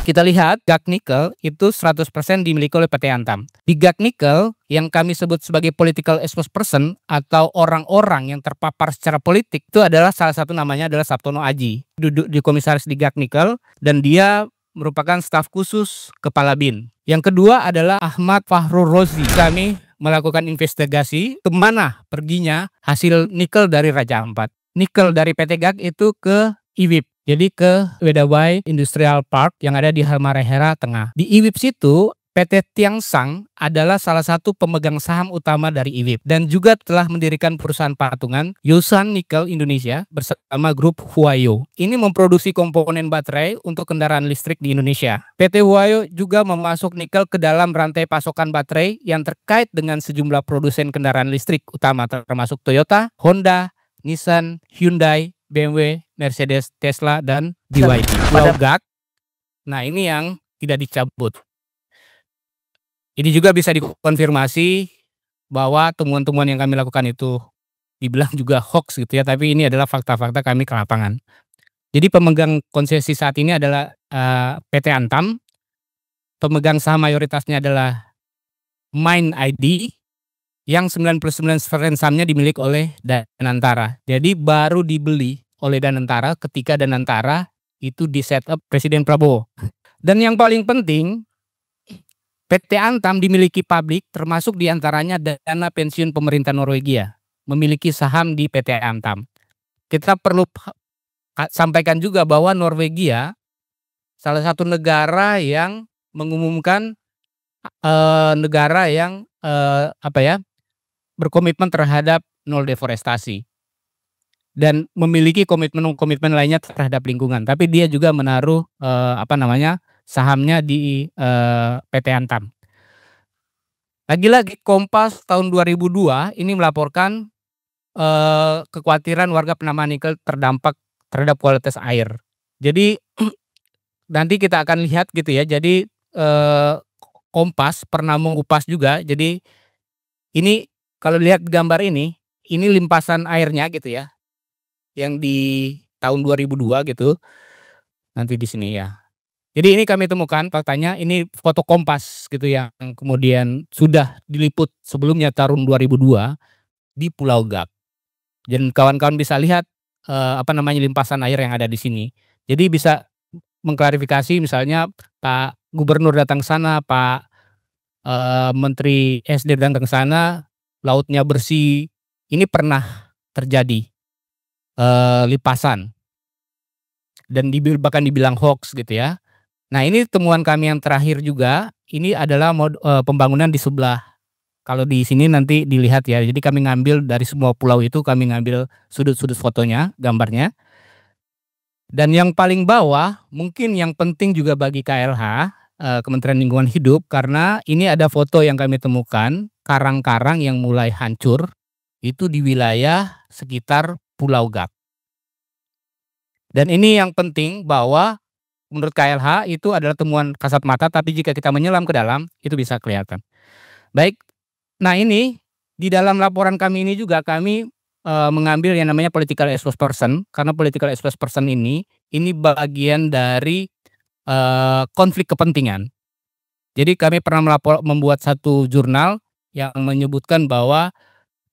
Kita lihat GAC Nikel itu 100% dimiliki oleh PT Antam. Di GAC Nikel yang kami sebut sebagai political exposed person atau orang-orang yang terpapar secara politik itu adalah salah satu namanya adalah Sabtono Aji. Duduk di komisaris di GAC Nikel dan dia merupakan staf khusus Kepala BIN. Yang kedua adalah Ahmad Fahrul Rozi. Kami melakukan investigasi kemana perginya hasil nikel dari Raja Ampat. Nikel dari PT GAC itu ke IWIP. Jadi ke Wedawai Industrial Park yang ada di Halmahera Tengah. Di IWIP situ PT Tiangsang adalah salah satu pemegang saham utama dari IWIP dan juga telah mendirikan perusahaan patungan Yusan Nickel Indonesia bersama grup Huayo. Ini memproduksi komponen baterai untuk kendaraan listrik di Indonesia. PT Huayo juga memasuk nikel ke dalam rantai pasokan baterai yang terkait dengan sejumlah produsen kendaraan listrik utama termasuk Toyota, Honda, Nissan, Hyundai, BMW, Mercedes, Tesla, dan BYD. Pulau GAC. Nah, ini yang tidak dicabut. Ini juga bisa dikonfirmasi bahwa temuan-temuan yang kami lakukan itu dibilang juga hoax gitu ya, tapi ini adalah fakta-fakta kami ke lapangan. Jadi pemegang konsesi saat ini adalah PT Antam. Pemegang saham mayoritasnya adalah Mind ID yang 99% sahamnya dimiliki oleh Danantara. Jadi baru dibeli oleh Danantara ketika Danantara itu di setup Presiden Prabowo. Dan yang paling penting, PT Antam dimiliki publik termasuk diantaranya dana pensiun pemerintah Norwegia memiliki saham di PT Antam. Kita perlu sampaikan juga bahwa Norwegia salah satu negara yang mengumumkan negara yang berkomitmen terhadap nol deforestasi dan memiliki komitmen lainnya terhadap lingkungan. Tapi dia juga menaruh sahamnya di PT Antam. Lagi-lagi Kompas tahun 2002 ini melaporkan kekhawatiran warga penambang nikel terdampak terhadap kualitas air. Jadi nanti kita akan lihat gitu ya. Jadi Kompas pernah mengupas juga. Jadi ini kalau lihat gambar ini limpasan airnya gitu ya. Yang di tahun 2002 gitu. Nanti di sini ya. Jadi ini kami temukan faktanya ini foto Kompas gitu yang kemudian sudah diliput sebelumnya tahun 2002 di Pulau GAC. Dan kawan-kawan bisa lihat limpasan air yang ada di sini. Jadi bisa mengklarifikasi misalnya Pak Gubernur datang ke sana, Pak Menteri SD datang ke sana, lautnya bersih. Ini pernah terjadi limpasan dan bahkan dibilang hoax gitu ya. Nah, ini temuan kami yang terakhir juga. Ini adalah pembangunan di sebelah. Kalau di sini nanti dilihat ya. Jadi kami ngambil dari semua pulau itu, kami ngambil sudut-sudut fotonya, gambarnya. Dan yang paling bawah, mungkin yang penting juga bagi KLH, Kementerian Lingkungan Hidup, karena ini ada foto yang kami temukan, karang-karang yang mulai hancur, itu di wilayah sekitar Pulau GAC. Dan ini yang penting bahwa menurut KLH itu adalah temuan kasat mata, tapi jika kita menyelam ke dalam, itu bisa kelihatan. Baik, nah ini di dalam laporan kami ini juga kami mengambil yang namanya political exposed person, karena political exposed person ini bagian dari konflik kepentingan. Jadi kami pernah membuat satu jurnal yang menyebutkan bahwa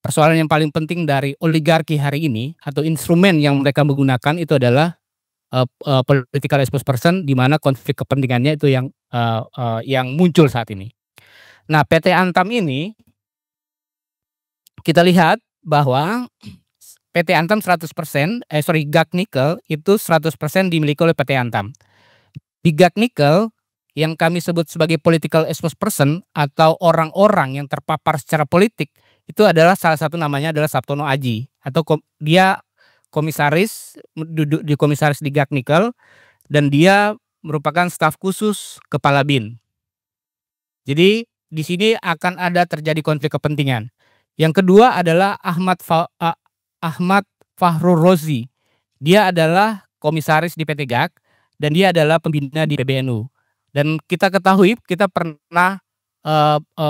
persoalan yang paling penting dari oligarki hari ini atau instrumen yang mereka menggunakan itu adalah political exposed person, di mana konflik kepentingannya itu yang muncul saat ini. Nah, PT Antam ini kita lihat bahwa PT Antam GAC Nikel itu 100% dimiliki oleh PT Antam. Di GAC Nikel yang kami sebut sebagai political exposed person atau orang-orang yang terpapar secara politik itu adalah salah satu namanya adalah Sabtono Aji atau dia komisaris, duduk di komisaris di GAC Nikel dan dia merupakan staf khusus Kepala BIN. Jadi di sini akan ada terjadi konflik kepentingan. Yang kedua adalah Ahmad Fahrul Rozi. Dia adalah komisaris di PT GAC dan dia adalah pembina di PBNU. Dan kita ketahui kita pernah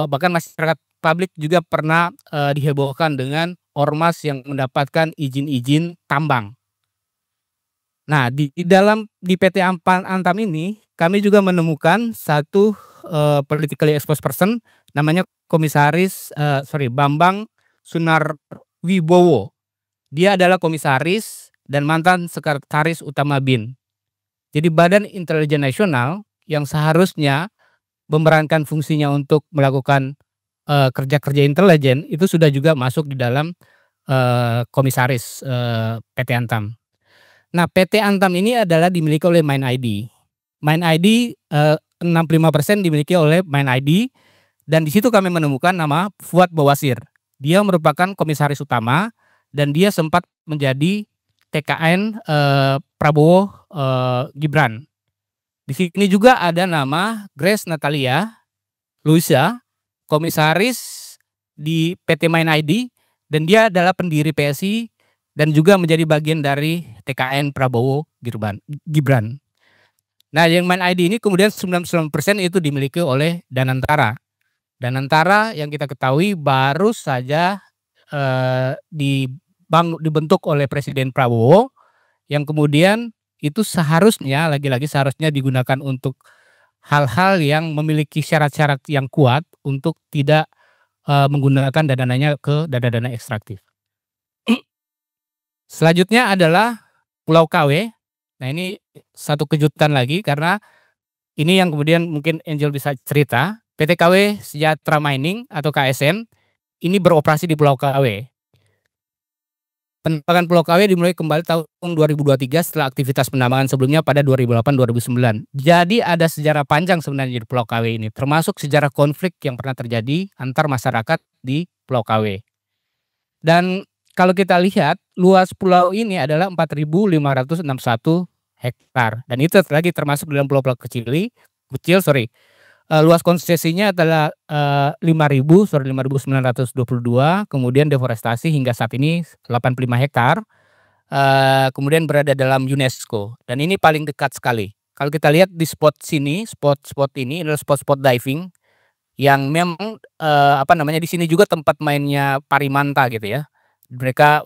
bahkan masyarakat publik juga pernah dihebohkan dengan ormas yang mendapatkan izin-izin tambang. Nah, di PT Antam ini kami juga menemukan satu, politically exposed person namanya Bambang Sunarwibowo. Dia adalah komisaris dan mantan sekretaris utama BIN. Jadi Badan Intelijen Nasional yang seharusnya memerankan fungsinya untuk melakukan, kerja-kerja intelijen itu sudah juga masuk di dalam, komisaris, PT Antam. Nah, PT Antam ini adalah dimiliki oleh MindID. MindID, 65% dimiliki oleh MindID dan di situ kami menemukan nama Fuad Bawasir. Dia merupakan komisaris utama dan dia sempat menjadi TKN, Prabowo, Gibran. Di sini juga ada nama Grace Natalia Luisa, komisaris di PT MindID dan dia adalah pendiri PSI dan juga menjadi bagian dari TKN Prabowo Gibran. Nah, yang MindID ini kemudian 99% itu dimiliki oleh Danantara. Danantara yang kita ketahui baru saja, dibentuk oleh Presiden Prabowo, yang kemudian itu seharusnya seharusnya digunakan untuk hal-hal yang memiliki syarat-syarat yang kuat untuk tidak, menggunakan dana-dananya ke dana-dana ekstraktif. Selanjutnya adalah Pulau KW. Nah, ini satu kejutan lagi karena ini yang kemudian mungkin Angel bisa cerita. PT KW Sejahtera Mining atau KSM ini beroperasi di Pulau KW. Penambangan Pulau KW dimulai kembali tahun 2023 setelah aktivitas penambangan sebelumnya pada 2008-2009. Jadi ada sejarah panjang sebenarnya di Pulau KW ini, termasuk sejarah konflik yang pernah terjadi antar masyarakat di Pulau KW. Dan kalau kita lihat luas pulau ini adalah 4.561 hektar dan itu lagi termasuk dalam pulau-pulau kecil. Luas konsesinya adalah 5.922, kemudian deforestasi hingga saat ini 85 hektar, kemudian berada dalam UNESCO dan ini paling dekat sekali. Kalau kita lihat di spot ini adalah spot diving yang memang, di sini juga tempat mainnya parimanta gitu ya. Mereka,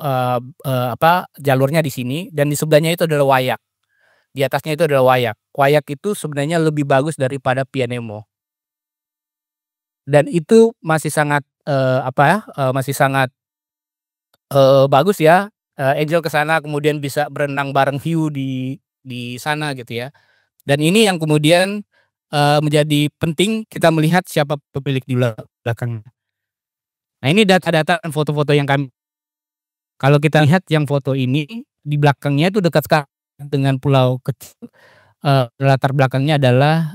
jalurnya di sini dan di sebelahnya itu adalah Wayak. Di atasnya itu adalah Wayak. Wayak itu sebenarnya lebih bagus daripada Pianemo. Dan itu masih sangat, bagus ya. Angel ke sana kemudian bisa berenang bareng hiu di sana gitu ya. Dan ini yang kemudian, menjadi penting kita melihat siapa pemilik di belakang. Nah, ini data-data dan foto-foto yang kalau kita lihat yang foto ini di belakangnya itu dekat sekali dengan pulau kecil, latar belakangnya adalah,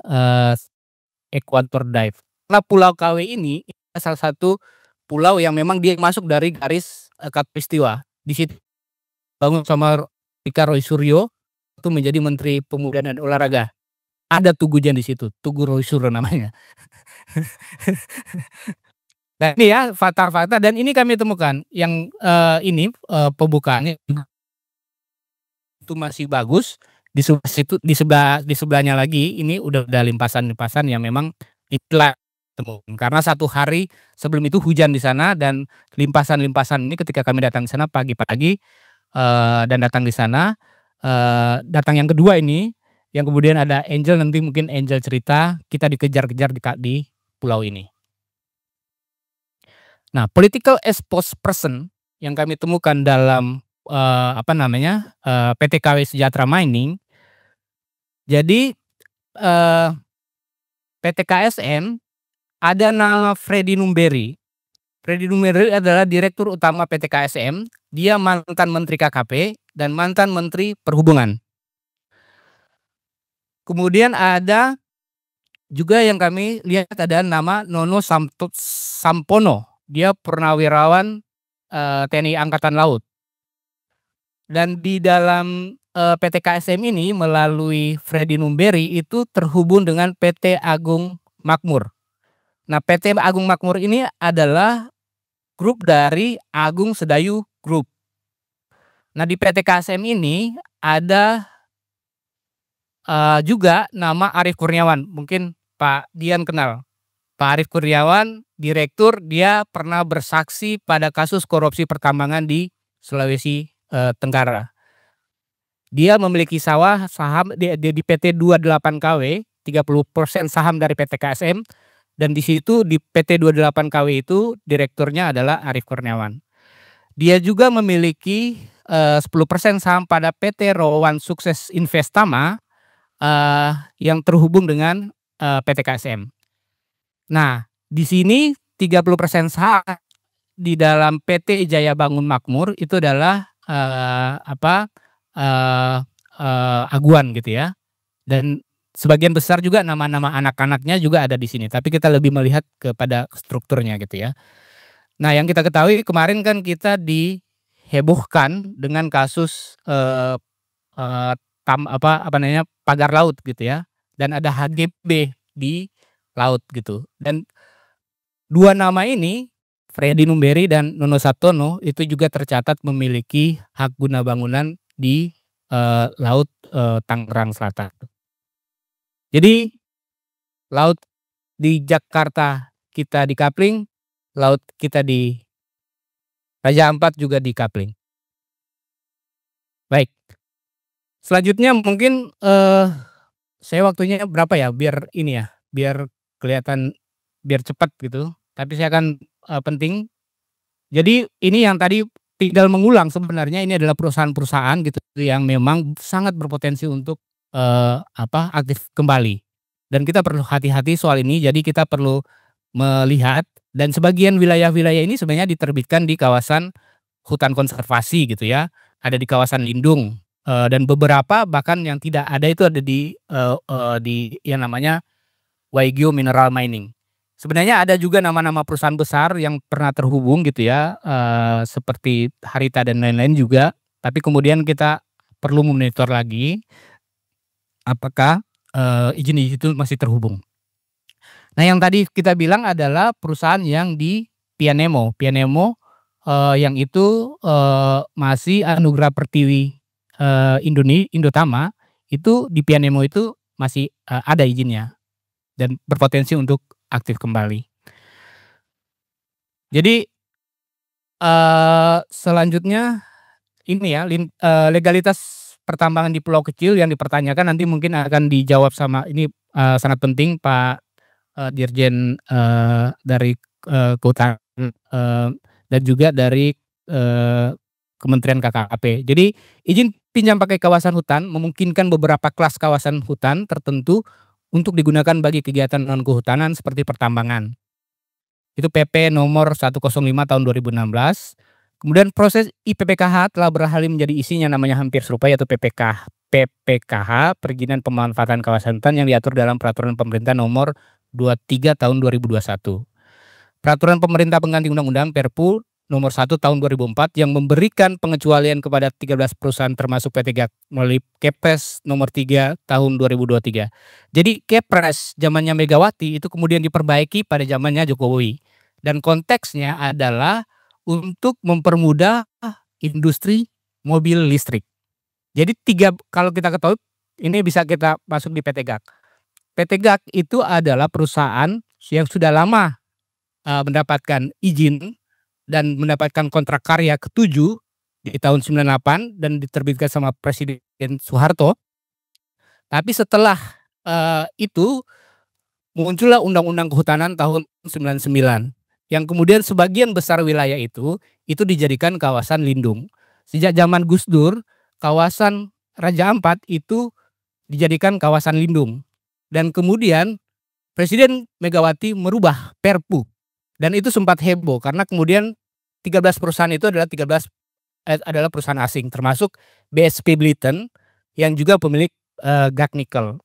Equator Dive. Karena Pulau KW ini salah satu pulau yang memang dia masuk dari garis, khatulistiwa. Di situ bangun sama Roy Suryo itu menjadi Menteri Pemuda dan Olahraga. Ada Tugujan di situ, Tugu Roy Suryo namanya. Nah, ini ya fakta-fakta dan ini kami temukan yang, pembukaannya itu masih bagus. Di sebelahnya lagi ini udah ada limpasan-limpasan yang memang itulah karena satu hari sebelum itu hujan di sana dan limpasan-limpasan ini ketika kami datang di sana pagi-pagi, dan datang di sana, datang yang kedua ini yang kemudian ada Angel, nanti mungkin Angel cerita kita dikejar-kejar di pulau ini. Nah, political exposed person yang kami temukan dalam, PT KW Sejahtera Mining. Jadi, PT KSM ada nama Freddy Numberi. Freddy Numberi adalah direktur utama PT KSM. Dia mantan Menteri KKP dan mantan Menteri Perhubungan. Kemudian ada juga yang kami lihat ada nama Nono Sampono. Dia purnawirawan, TNI Angkatan Laut. Dan di dalam, PT KSM ini melalui Freddy Numberi itu terhubung dengan PT Agung Makmur. Nah, PT Agung Makmur ini adalah grup dari Agung Sedayu Group. Nah, di PT KSM ini ada, juga nama Arief Kurniawan, mungkin Pak Dian kenal. Pak Arief Kurniawan, direktur, dia pernah bersaksi pada kasus korupsi pertambangan di Sulawesi, Tenggara. Dia memiliki saham di PT 28KW, 30% saham dari PT KSM, dan di situ di PT 28KW itu direkturnya adalah Arief Kurniawan. Dia juga memiliki 10% saham pada PT Rowan Sukses Investama yang terhubung dengan PT KSM. Nah, di sini 30% saham di dalam PT Jaya Bangun Makmur itu adalah Aguan gitu ya. Dan sebagian besar juga nama-nama anak-anaknya juga ada di sini, tapi kita lebih melihat kepada strukturnya gitu ya. Nah, yang kita ketahui kemarin kan kita dihebohkan dengan kasus pagar laut gitu ya, dan ada HGB di laut gitu. Dan dua nama ini, Freddy Numberi dan Nono Sabtono, itu juga tercatat memiliki hak guna bangunan di laut Tangerang Selatan. Jadi laut di Jakarta kita di coupling, laut kita di Raja Ampat juga di coupling. Baik, selanjutnya mungkin saya waktunya berapa ya, biar ini ya, biar kelihatan, biar cepat gitu, tapi saya akan penting. Jadi ini yang tadi tinggal mengulang, sebenarnya ini adalah perusahaan-perusahaan gitu yang memang sangat berpotensi untuk aktif kembali. Dan kita perlu hati-hati soal ini, jadi kita perlu melihat, dan sebagian wilayah-wilayah ini sebenarnya diterbitkan di kawasan hutan konservasi gitu ya, ada di kawasan lindung, dan beberapa bahkan yang tidak ada itu ada di yang namanya Waigeo Mineral Mining. Sebenarnya ada juga nama-nama perusahaan besar yang pernah terhubung gitu ya, seperti Harita dan lain-lain juga, tapi kemudian kita perlu memonitor lagi apakah izin itu masih terhubung. Nah, yang tadi kita bilang adalah perusahaan yang di Pianemo yang itu masih Anugerah Pertiwi Indotama, itu di Pianemo itu masih ada izinnya dan berpotensi untuk aktif kembali. Jadi selanjutnya ini ya, legalitas pertambangan di pulau kecil yang dipertanyakan nanti mungkin akan dijawab sama ini sangat penting Pak Dirjen dari Kehutanan dan juga dari Kementerian KKP. Jadi izin pinjam pakai kawasan hutan memungkinkan beberapa kelas kawasan hutan tertentu untuk digunakan bagi kegiatan non kehutanan seperti pertambangan. Itu PP nomor 105 tahun 2016. Kemudian proses IPPKH telah beralih menjadi isinya namanya hampir serupa, yaitu PPKH, Perizinan Pemanfaatan Kawasan Hutan, yang diatur dalam Peraturan Pemerintah nomor 23 tahun 2021. Peraturan Pemerintah Pengganti Undang-Undang Perpu nomor 1 tahun 2004 yang memberikan pengecualian kepada 13 perusahaan termasuk PT GAK melalui Kepres nomor 3 tahun 2023. Jadi Kepres zamannya Megawati itu kemudian diperbaiki pada zamannya Jokowi. Dan konteksnya adalah untuk mempermudah industri mobil listrik. Jadi kalau kita ketahui ini bisa kita masuk di PT GAK. PT GAK itu adalah perusahaan yang sudah lama mendapatkan izin dan mendapatkan kontrak karya ke-7 di tahun 98 dan diterbitkan sama Presiden Soeharto. Tapi setelah itu muncullah Undang-Undang Kehutanan tahun 99. Yang kemudian sebagian besar wilayah itu dijadikan kawasan lindung. Sejak zaman Gus Dur, kawasan Raja Ampat itu dijadikan kawasan lindung. Dan kemudian Presiden Megawati merubah Perpu. Dan itu sempat heboh karena kemudian 13 perusahaan itu adalah perusahaan asing, termasuk BSP Blitten yang juga pemilik GAK Nikel.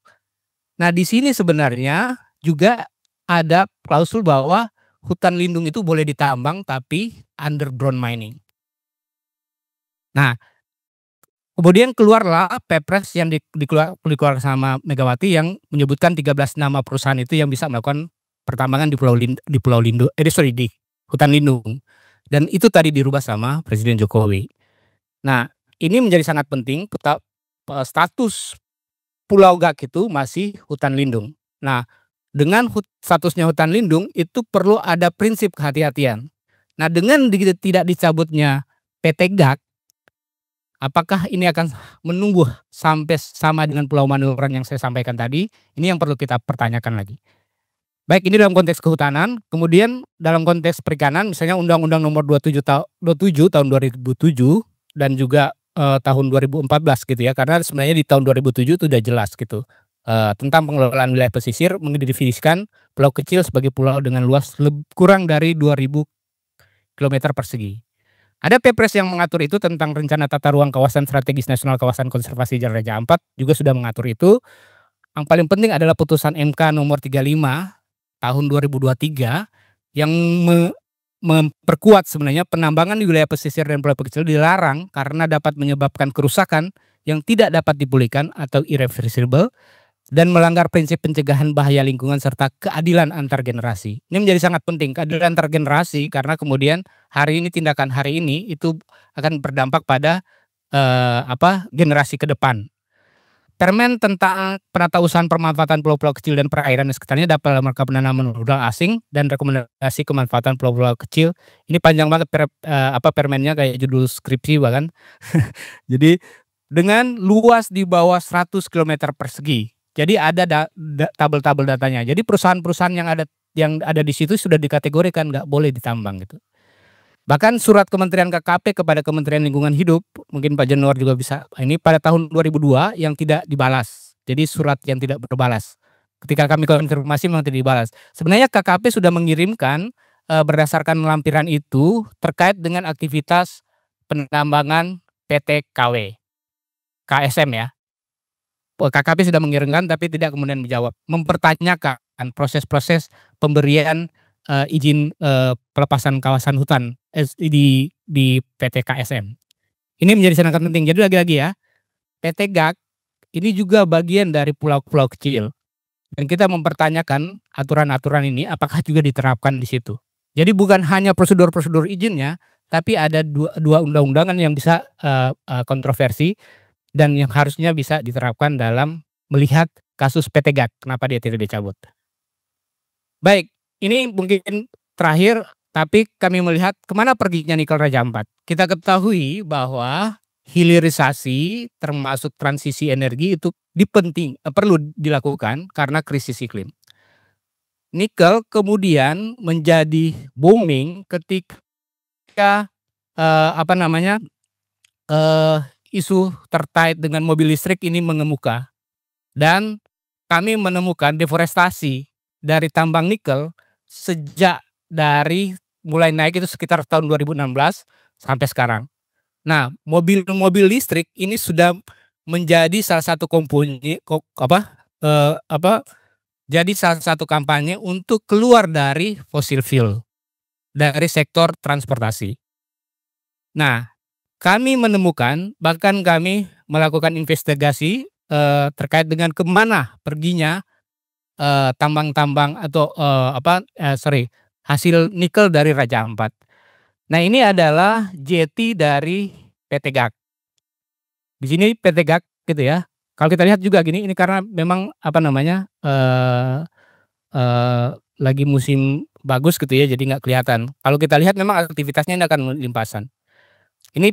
Nah, di sini sebenarnya juga ada klausul bahwa hutan lindung itu boleh ditambang tapi underground mining. Nah, kemudian keluarlah Perpres yang dikeluarkan sama Megawati yang menyebutkan 13 nama perusahaan itu yang bisa melakukan pertambangan di hutan lindung. Dan itu tadi dirubah sama Presiden Jokowi. Nah, ini menjadi sangat penting, status Pulau GAK itu masih hutan lindung. Nah, dengan statusnya hutan lindung itu perlu ada prinsip kehati-hatian. Nah, dengan tidak dicabutnya PT GAK, Apakah ini akan menunggu sampai sama dengan Pulau Manuran yang saya sampaikan tadi? Ini yang perlu kita pertanyakan lagi. Baik, ini dalam konteks kehutanan, kemudian dalam konteks perikanan misalnya Undang-Undang Nomor 27 tahun 2007 dan juga, tahun 2014 gitu ya, karena sebenarnya di tahun 2007 itu udah jelas gitu, tentang pengelolaan wilayah pesisir mendefinisikan pulau kecil sebagai pulau dengan luas kurang dari 2.000 kilometer persegi. Ada Kepres yang mengatur itu tentang rencana tata ruang kawasan strategis nasional kawasan konservasi Raja Ampat juga sudah mengatur itu. Yang paling penting adalah putusan MK nomor 35 tahun 2023 yang memperkuat sebenarnya penambangan di wilayah pesisir dan pulau kecil dilarang karena dapat menyebabkan kerusakan yang tidak dapat dipulihkan atau irreversible dan melanggar prinsip pencegahan bahaya lingkungan serta keadilan antar generasi. Ini menjadi sangat penting, keadilan antar generasi, karena kemudian tindakan hari ini itu akan berdampak pada generasi ke depan. Permen tentang penata usahaan pemanfaatan pulau-pulau kecil dan perairan di sekitarnya dapat dalam rangka penanaman modal asing dan rekomendasi kemanfaatan pulau-pulau kecil. Ini panjang banget permennya kayak judul skripsi bahkan. Jadi dengan luas di bawah 100 kilometer persegi. Jadi ada tabel-tabel datanya. Jadi perusahaan-perusahaan yang ada di situ sudah dikategorikan nggak boleh ditambang gitu. Bahkan surat Kementerian KKP kepada Kementerian Lingkungan Hidup, mungkin Pak Januar juga bisa, ini pada tahun 2002 yang tidak dibalas. Jadi surat yang tidak berbalas. Ketika kami konfirmasi memang tidak dibalas. Sebenarnya KKP sudah mengirimkan berdasarkan lampiran itu terkait dengan aktivitas penambangan PT KW, KSM ya. KKP sudah mengirimkan tapi tidak kemudian menjawab, mempertanyakan proses-proses pemberian izin pelepasan kawasan hutan di PT KSM. Ini menjadi sangat penting. Jadi lagi-lagi ya, PT GAK ini juga bagian dari pulau-pulau kecil dan kita mempertanyakan aturan-aturan ini apakah juga diterapkan di situ. Jadi bukan hanya prosedur-prosedur izinnya, tapi ada dua undang-undangan yang bisa kontroversi dan yang harusnya bisa diterapkan dalam melihat kasus PT GAK, kenapa dia tidak dicabut. Baik, ini mungkin terakhir, tapi kami melihat kemana perginya nikel Raja Ampat. Kita ketahui bahwa hilirisasi termasuk transisi energi itu perlu dilakukan karena krisis iklim. Nikel kemudian menjadi booming ketika isu terkait dengan mobil listrik ini mengemuka dan kami menemukan deforestasi dari tambang nikel sejak dari mulai naik itu sekitar tahun 2016 sampai sekarang. Nah, mobil listrik ini sudah menjadi salah satu jadi salah satu kampanye untuk keluar dari fossil fuel, dari sektor transportasi. Nah, kami menemukan, bahkan kami melakukan investigasi terkait dengan kemana perginya tambang-tambang atau hasil nikel dari Raja Ampat. Nah, ini adalah jeti dari PT GAK. Di sini PT GAK gitu ya. Kalau kita lihat juga gini, ini karena memang lagi musim bagus gitu ya, jadi nggak kelihatan. Kalau kita lihat memang aktivitasnya ini akan limpasan. Ini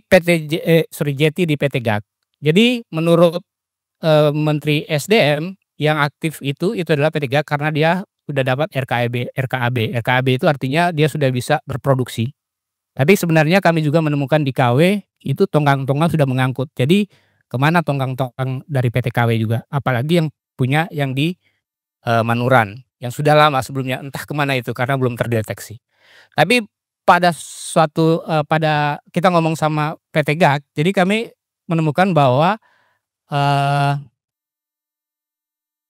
jeti di PT GAK. Jadi menurut Menteri SDM yang aktif itu adalah PT GAK karena dia sudah dapat RKAB. RKAB itu artinya dia sudah bisa berproduksi. Tapi sebenarnya kami juga menemukan di KW itu tongkang-tongkang sudah mengangkut. Jadi kemana tongkang-tongkang dari PT KW juga? Apalagi yang punya yang di Manuran yang sudah lama sebelumnya, entah kemana itu karena belum terdeteksi. Tapi pada kita ngomong sama PT GAK, jadi kami menemukan bahwa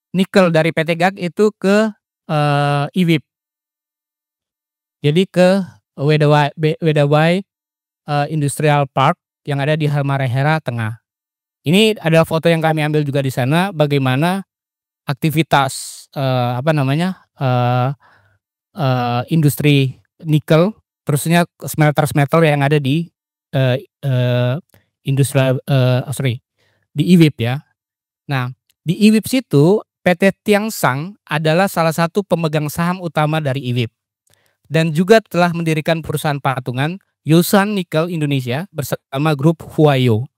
nikel dari PT GAK itu ke IWIP. Jadi ke Wedawai Industrial Park yang ada di Halmahera Tengah. Ini adalah foto yang kami ambil juga di sana bagaimana aktivitas industri nikel, terusnya smelter-smelter yang ada di di IWIP ya. Nah, di IWIP situ PT Tiangsang adalah salah satu pemegang saham utama dari IWIP dan juga telah mendirikan perusahaan patungan Yusan Nickel Indonesia bersama grup Huayo.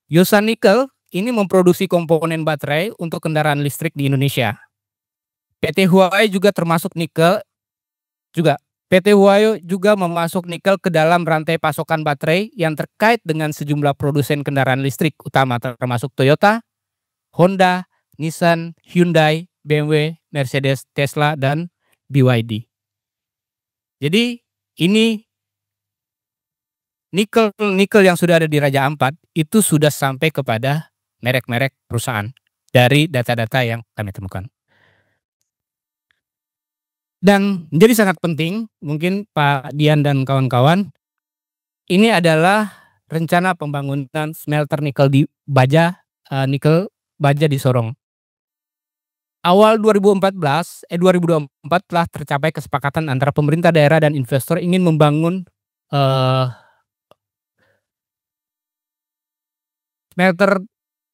Yosan Nikel ini memproduksi komponen baterai untuk kendaraan listrik di Indonesia. PT Huawei juga termasuk nikel juga. PT Huawei juga memasuk nikel ke dalam rantai pasokan baterai yang terkait dengan sejumlah produsen kendaraan listrik utama termasuk Toyota, Honda, Nissan, Hyundai, BMW, Mercedes, Tesla, dan BYD. Jadi ini nikel yang sudah ada di Raja Ampat itu sudah sampai kepada merek-merek perusahaan dari data-data yang kami temukan. Dan menjadi sangat penting, mungkin Pak Dian dan kawan-kawan, ini adalah rencana pembangunan smelter nikel di Baja, nikel Baja di Sorong. Awal 2024 telah tercapai kesepakatan antara pemerintah daerah dan investor ingin membangun smelter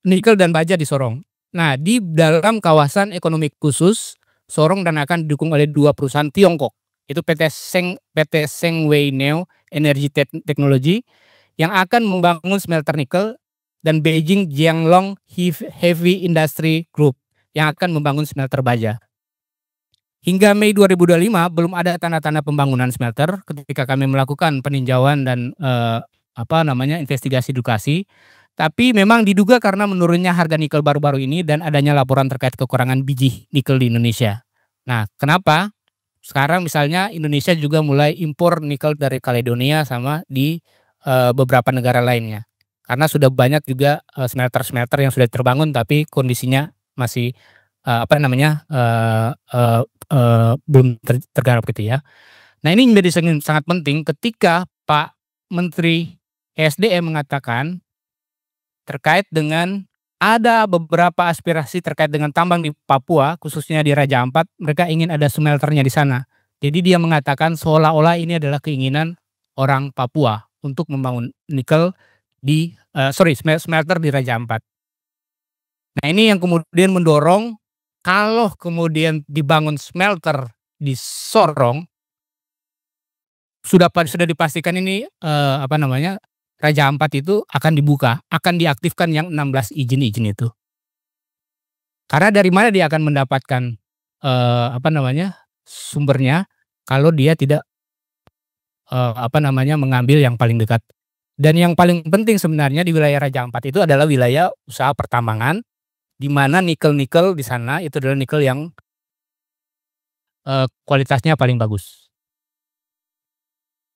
nikel dan baja di Sorong. Nah, di dalam kawasan ekonomi khusus Sorong dan akan didukung oleh 2 perusahaan Tiongkok, itu PT Sengwei Neo Energy Technology yang akan membangun smelter nikel dan Beijing Jianglong Heavy Industry Group yang akan membangun smelter baja. Hingga Mei 2025 belum ada tanda-tanda pembangunan smelter ketika kami melakukan peninjauan dan investigasi edukasi. Tapi memang diduga karena menurunnya harga nikel baru-baru ini dan adanya laporan terkait kekurangan biji nikel di Indonesia. Nah, kenapa? Sekarang misalnya Indonesia juga mulai impor nikel dari Kaledonia sama di beberapa negara lainnya. Karena sudah banyak juga smelter-smelter yang sudah terbangun tapi kondisinya masih belum tergarap gitu ya. Nah, ini menjadi sangat penting ketika Pak Menteri ESDM mengatakan terkait dengan ada beberapa aspirasi terkait dengan tambang di Papua, khususnya di Raja Ampat, mereka ingin ada smelternya di sana. Jadi dia mengatakan seolah-olah ini adalah keinginan orang Papua untuk membangun nikel di smelter di Raja Ampat. Nah, ini yang kemudian mendorong kalau kemudian dibangun smelter di Sorong, sudah dipastikan ini Raja Ampat itu akan dibuka, akan diaktifkan yang 16 izin-izin itu. Karena dari mana dia akan mendapatkan sumbernya kalau dia tidak mengambil yang paling dekat. Dan yang paling penting sebenarnya di wilayah Raja Ampat itu adalah wilayah usaha pertambangan, di mana nikel-nikel di sana itu adalah nikel yang kualitasnya paling bagus.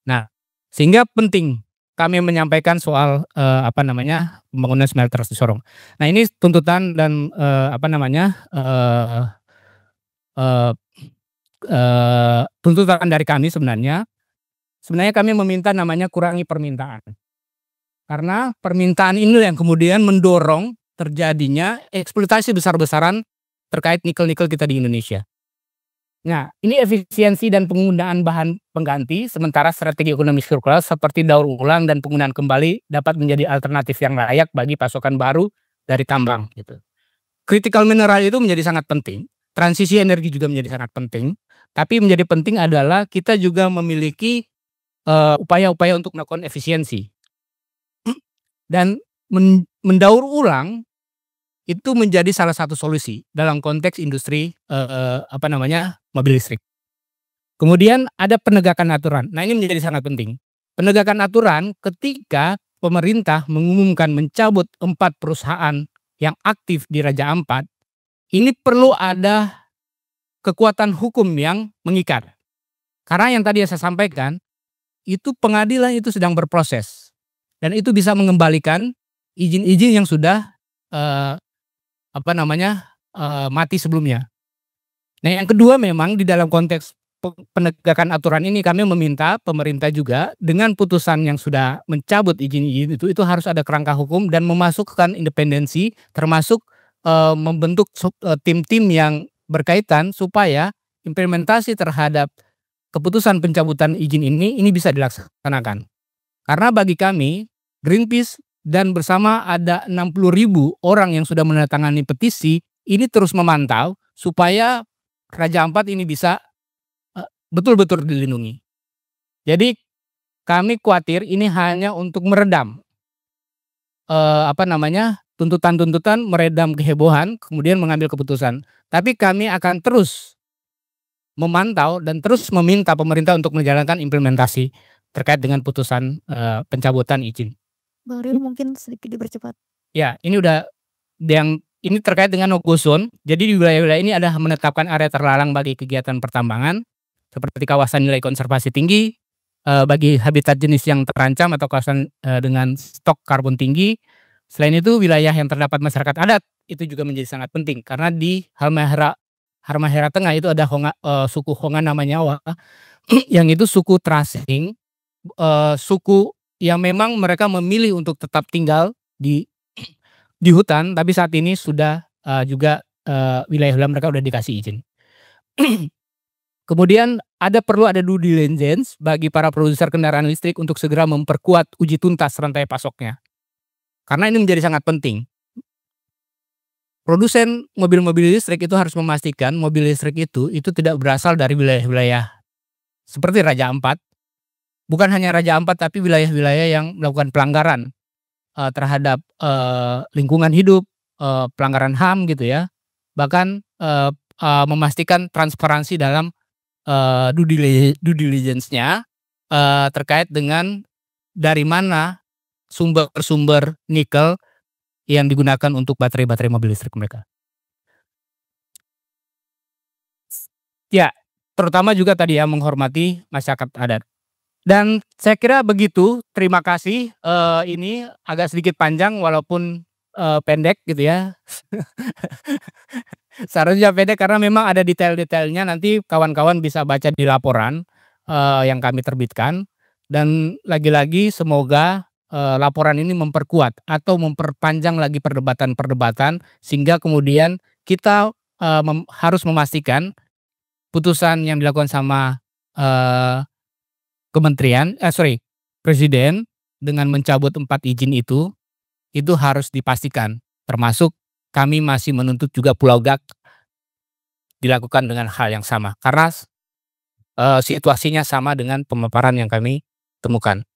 Nah, sehingga penting kami menyampaikan soal pembangunan smelter di Sorong. Nah, ini tuntutan dan tuntutan dari kami sebenarnya. Sebenarnya kami meminta namanya kurangi permintaan. Karena permintaan ini yang kemudian mendorong terjadinya eksploitasi besar-besaran terkait nikel-nikel kita di Indonesia. Nah, ini efisiensi dan penggunaan bahan pengganti, sementara strategi ekonomi sirkular seperti daur ulang dan penggunaan kembali dapat menjadi alternatif yang layak bagi pasokan baru dari tambang gitu. Critical mineral itu menjadi sangat penting, transisi energi juga menjadi sangat penting, tapi menjadi penting adalah kita juga memiliki upaya-upaya untuk melakukan efisiensi. Dan mendaur ulang itu menjadi salah satu solusi dalam konteks industri mobil listrik. Kemudian ada penegakan aturan. Nah, ini menjadi sangat penting. Penegakan aturan ketika pemerintah mengumumkan mencabut 4 perusahaan yang aktif di Raja Ampat, ini perlu ada kekuatan hukum yang mengikat. Karena yang tadi saya sampaikan, itu pengadilan itu sedang berproses. Dan itu bisa mengembalikan izin-izin yang sudah mati sebelumnya. Nah, yang kedua memang di dalam konteks penegakan aturan ini kami meminta pemerintah juga dengan putusan yang sudah mencabut izin-izin itu harus ada kerangka hukum dan memasukkan independensi termasuk membentuk tim-tim yang berkaitan supaya implementasi terhadap keputusan pencabutan izin ini bisa dilaksanakan. Karena bagi kami Greenpeace dan bersama ada 60.000 orang yang sudah menandatangani petisi ini terus memantau supaya Raja Ampat ini bisa betul-betul dilindungi. Jadi kami khawatir ini hanya untuk meredam tuntutan-tuntutan, meredam kehebohan, kemudian mengambil keputusan. Tapi kami akan terus memantau dan terus meminta pemerintah untuk menjalankan implementasi terkait dengan putusan, pencabutan izin. Bang Rio mungkin sedikit dipercepat. Ya, ini terkait dengan no-go zone. Jadi di wilayah-wilayah ini ada menetapkan area terlarang bagi kegiatan pertambangan, seperti kawasan nilai konservasi tinggi, bagi habitat jenis yang terancam atau kawasan, dengan stok karbon tinggi. Selain itu wilayah yang terdapat masyarakat adat, itu juga menjadi sangat penting karena di Halmahera Tengah itu ada suku Honga namanya yang itu suku terasing, suku yang memang mereka memilih untuk tetap tinggal di hutan, tapi saat ini sudah, juga, wilayah mereka udah dikasih izin. Kemudian perlu ada due diligence bagi para produser kendaraan listrik untuk segera memperkuat uji tuntas rantai pasoknya. Karena ini menjadi sangat penting. Produsen mobil-mobil listrik itu harus memastikan mobil listrik itu tidak berasal dari wilayah-wilayah seperti Raja Ampat. Bukan hanya Raja Ampat tapi wilayah-wilayah yang melakukan pelanggaran, terhadap, lingkungan hidup, pelanggaran HAM gitu ya. Bahkan, memastikan transparansi dalam, due diligence-nya, terkait dengan dari mana sumber-sumber nikel yang digunakan untuk baterai-baterai mobil listrik mereka. Ya, terutama juga tadi ya menghormati masyarakat adat. Dan saya kira begitu, terima kasih, ini agak sedikit panjang walaupun, pendek gitu ya. Seharusnya pendek karena memang ada detail-detailnya, nanti kawan-kawan bisa baca di laporan, yang kami terbitkan. Dan lagi-lagi semoga, laporan ini memperkuat atau memperpanjang lagi perdebatan-perdebatan sehingga kemudian kita, harus memastikan putusan yang dilakukan sama, Presiden dengan mencabut 4 izin itu harus dipastikan, termasuk kami masih menuntut juga Pulau Gak dilakukan dengan hal yang sama karena, situasinya sama dengan pemaparan yang kami temukan.